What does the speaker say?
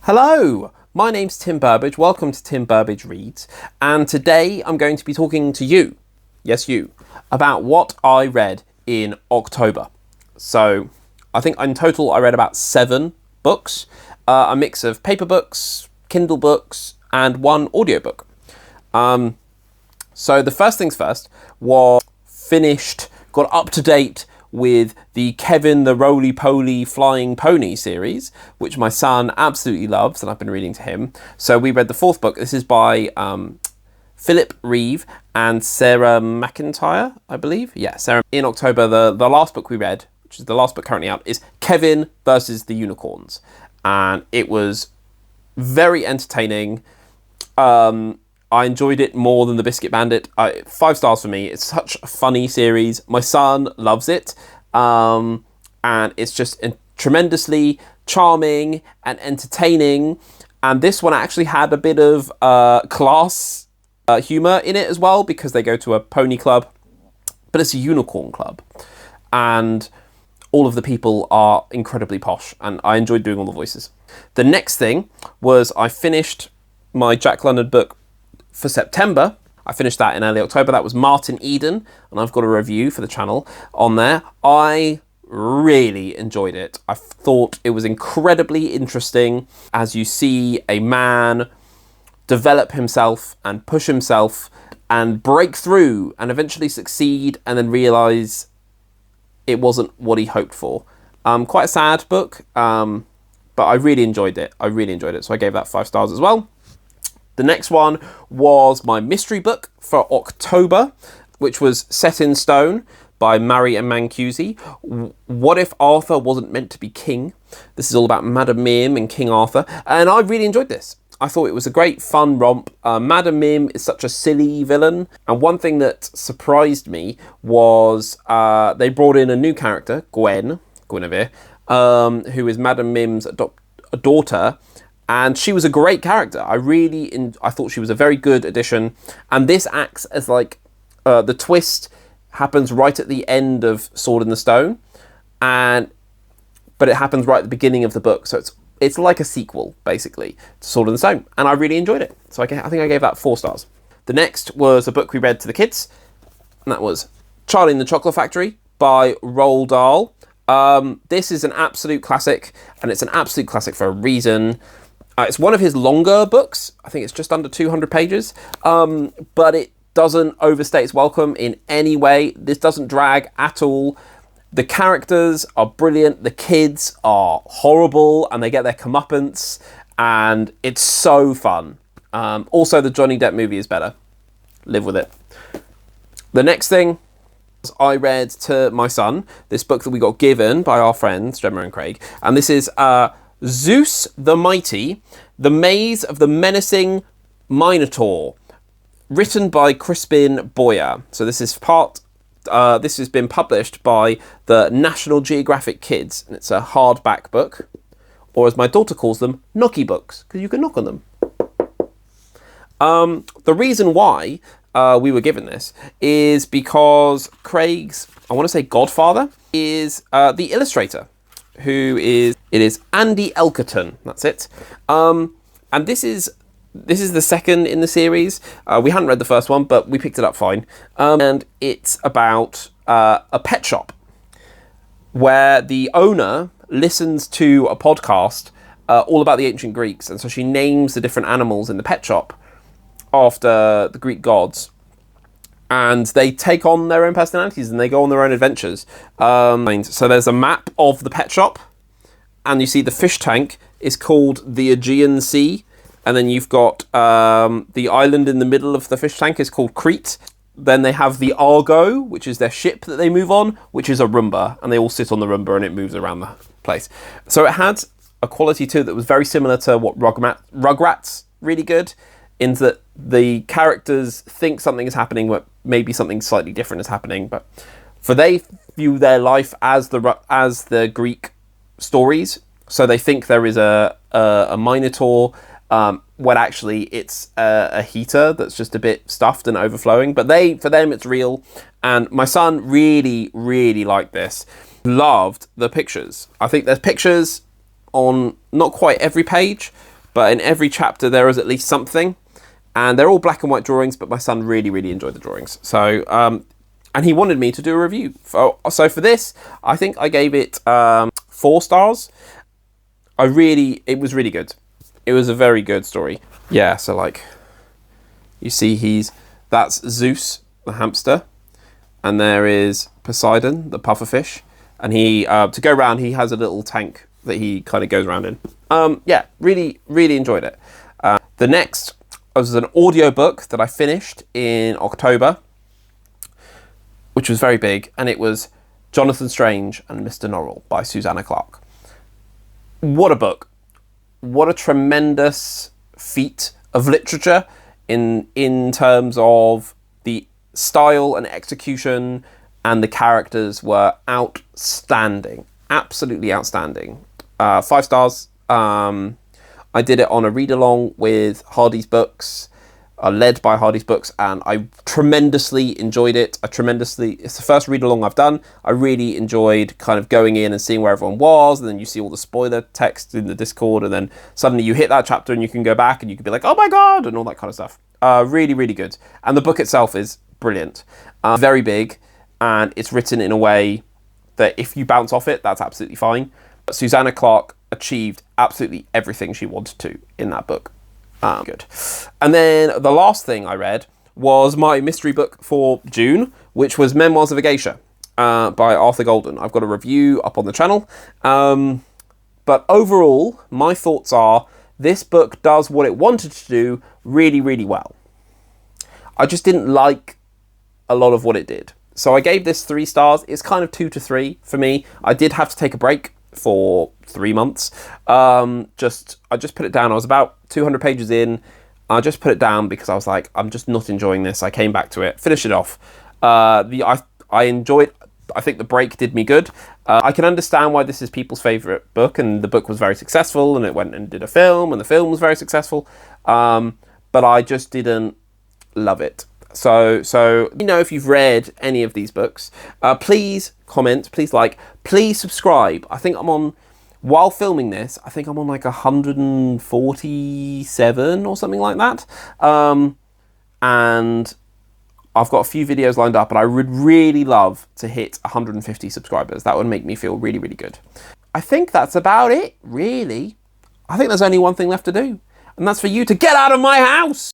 Hello, my name's Tim Burbage. Welcome to Tim Burbage Reads. And today I'm going to be talking to you, yes you, about what I read in October. So I think in total I read about 7 books, a mix of paper books, Kindle books, and one audiobook. So the first things first was got up to date with the Kevin the Roly-Poly Flying Pony series, which my son absolutely loves, and I've been reading to him. So we read the 4th book. This is by Philip Reeve and Sarah McIntyre, I believe. Yeah, Sarah. In October, the last book we read, which is the last book currently out, is Kevin versus the Unicorns. And it was very entertaining. I enjoyed it more than The Biscuit Bandit. 5 stars for me. It's such a funny series. My son loves it. And it's just tremendously charming and entertaining. And this one actually had a bit of class humour in it as well, because they go to a pony club. But it's a unicorn club. And all of the people are incredibly posh. And I enjoyed doing all the voices. The next thing was I finished my Jack London book for September. I finished that in early October. That was Martin Eden, and I've got a review for the channel on there. I really enjoyed it. I thought it was incredibly interesting as you see a man develop himself and push himself and break through and eventually succeed and then realise it wasn't what he hoped for. Quite a sad book, but I really enjoyed it. So I gave that 5 stars as well. The next one was my mystery book for October, which was Set in Stone by Mary M. Mancusi. What if Arthur wasn't meant to be king? This is all about Madam Mim and King Arthur, and I really enjoyed this. I thought it was a great fun romp. Madam Mim is such a silly villain, and one thing that surprised me was they brought in a new character, Guinevere, who is Madam Mim's daughter. And she was a great character. I thought she was a very good addition. And this acts as like, the twist happens right at the end of Sword in the Stone. But it happens right at the beginning of the book. So it's like a sequel, basically, to Sword in the Stone. And I really enjoyed it. So I think I gave that 4 stars. The next was a book we read to the kids. And that was Charlie and the Chocolate Factory by Roald Dahl. This is an absolute classic. And it's an absolute classic for a reason. It's one of his longer books. I think it's just under 200 pages. But it doesn't overstay its welcome in any way. This doesn't drag at all. The characters are brilliant. The kids are horrible and they get their comeuppance. And it's so fun. Also, the Johnny Depp movie is better. Live with it. The next thing I read to my son, this book that we got given by our friends, Gemma and Craig. And this is Zeus the Mighty, The Maze of the Menacing Minotaur, written by Crispin Boyer. So this is this has been published by the National Geographic Kids, and it's a hardback book, or as my daughter calls them, knocky books, because you can knock on them. The reason why we were given this is because Craig's, I want to say godfather, is the illustrator. It is Andy Elkerton, that's it. And this is the second in the series. We hadn't read the first one, but we picked it up fine. And it's about a pet shop where the owner listens to a podcast all about the ancient Greeks. And so she names the different animals in the pet shop after the Greek gods. And they take on their own personalities and they go on their own adventures. So there's a map of the pet shop, and you see the fish tank is called the Aegean Sea, and then you've got the island in the middle of the fish tank is called Crete. Then they have the Argo, which is their ship that they move on, which is a Roomba, and they all sit on the Roomba and it moves around the place. So it had a quality to it that was very similar to what Rugrats really good, in that the characters think something is happening, but maybe something slightly different is happening. But they view their life as the Greek stories, so they think there is a Minotaur, when actually it's a heater that's just a bit stuffed and overflowing. But for them it's real, and my son really, really liked this. Loved the pictures. I think there's pictures on not quite every page, but in every chapter there is at least something, and they're all black and white drawings, but my son really, really enjoyed the drawings. So, and he wanted me to do a review. So for this, I think I gave it 4 stars. It was really good. It was a very good story. Yeah, so like, you see that's Zeus, the hamster, and there is Poseidon, the pufferfish, and he, to go around, he has a little tank that he kind of goes around in. Yeah, really, really enjoyed it. The next was an audiobook that I finished in October, which was very big, and it was Jonathan Strange and Mr. Norrell by Susanna Clarke. What a book. What a tremendous feat of literature in terms of the style and execution, and the characters were outstanding. Absolutely outstanding. 5 stars. I did it on a read-along with Hardy's Books, led by Hardy's Books, and I tremendously enjoyed it. It's the first read-along I've done. I really enjoyed kind of going in and seeing where everyone was, and then you see all the spoiler text in the Discord, and then suddenly you hit that chapter and you can go back and you can be like, oh my god, and all that kind of stuff. Really, really good. And the book itself is brilliant. Very big, and it's written in a way that if you bounce off it, that's absolutely fine. But Susanna Clarke achieved absolutely everything she wanted to in that book. Good. And then the last thing I read was my mystery book for June, which was Memoirs of a Geisha by Arthur Golden. I've got a review up on the channel. But overall, my thoughts are this book does what it wanted to do really, really well. I just didn't like a lot of what it did. So I gave this 3 stars. It's kind of 2 to 3 for me. I did have to take a break for 3 months. I just put it down. I was about 200 pages in. I just put it down because I was like, I'm just not enjoying this. I came back to it, finished it off. I enjoyed. I think the break did me good. I can understand why this is people's favourite book, and the book was very successful, and it went and did a film, and the film was very successful. But I just didn't love it. So you know, if you've read any of these books, please comment, please like, please subscribe. I think I'm on, while filming this, I think I'm on like 147 or something like that. And I've got a few videos lined up, and I would really love to hit 150 subscribers. That would make me feel really, really good. I think that's about it, really. I think there's only one thing left to do, and that's for you to get out of my house!